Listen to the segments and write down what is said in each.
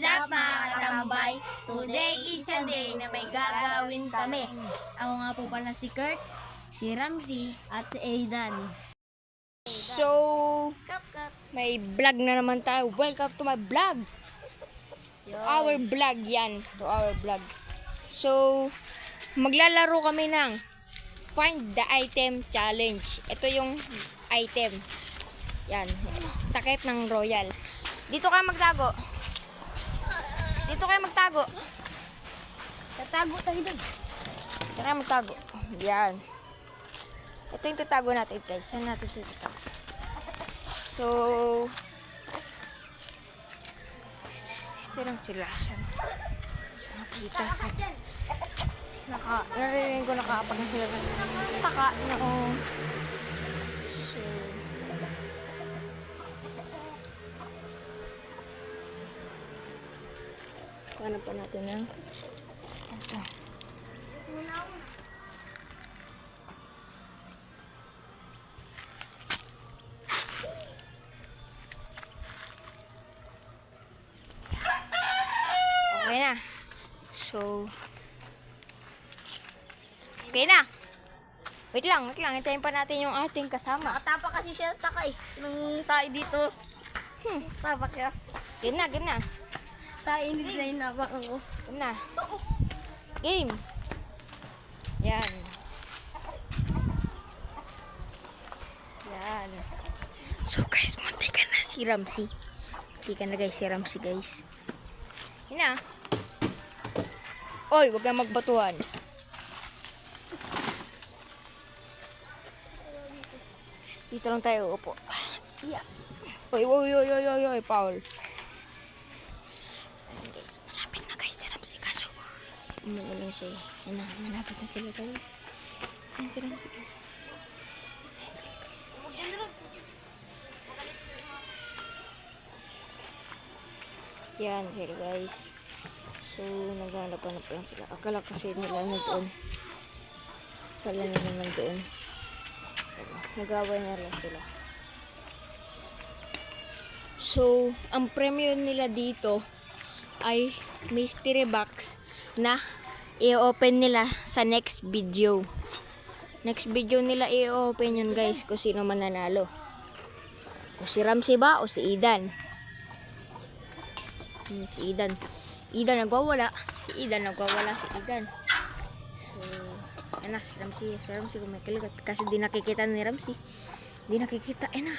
up mga katambay? Today is a day na may gagawin kami. Ako nga po pala si Kurt, si Ramsey, at si Aidan. So, may vlog na naman tayo. Welcome to my vlog. Our vlog yan. To our vlog. So, maglalaro kami ng Find the Item Challenge. Ito yung item. Yan. Takip ng Royal. Dito kayo magtago. Dito kayo magtago. Tatago tayo doon. Dito kayo magtago. Yan. Ito yung tatago natin, guys. Saan natin ito tatago? So, ito lang sila. Saan nakita ko. Narinig ko nakakapag na sila. Saka, noong. So, paano pa natin ng ito. Okay na. So, okay na. Wait lang. Hintayin pa natin yung ating kasama. Nakatapa kasi siya takay nung tayo dito. Tapak siya. Gina. Tayo hindi na yung napak ako. Gina. Game. Yan. Yan. So guys, munti ka na si Ramsey. Munti ka na guys si Ramsey guys. Gina. Oy, huwag kang magbatuhan. Dito lang tayo upo. Yeah. Oy, Paul. Ayan guys, malapit na guys si Ramsey kaso. Umuulan siya eh. Ayan na, malapit na sila guys. Ayan si Ramsey guys. Ayan sila guys. Yan sila guys. So, naghanap-hanap lang sila. Akala kasi nila na doon. Pala nila nandoon. Nag-away na lang sila. So, ang premyo nila dito ay mystery box na i-open nila sa next video. Next video nila i-open yun guys kung sino mananalo. Kung si Ramsey ba o si Aidan. Si Aidan. Aidan nagwawala. Si Aidan. So, ayan na, si Ramsey kumikilig. Kasi di nakikita ni Ramsey. Di nakikita. Ayan na.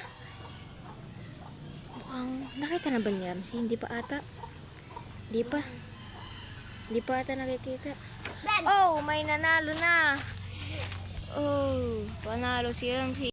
Mukhang, nakita na ba ni Ramsey? Hindi pa ata. Hindi pa ata nakikita. Oh, may nanalo na. Oh, panalo si Ramsey.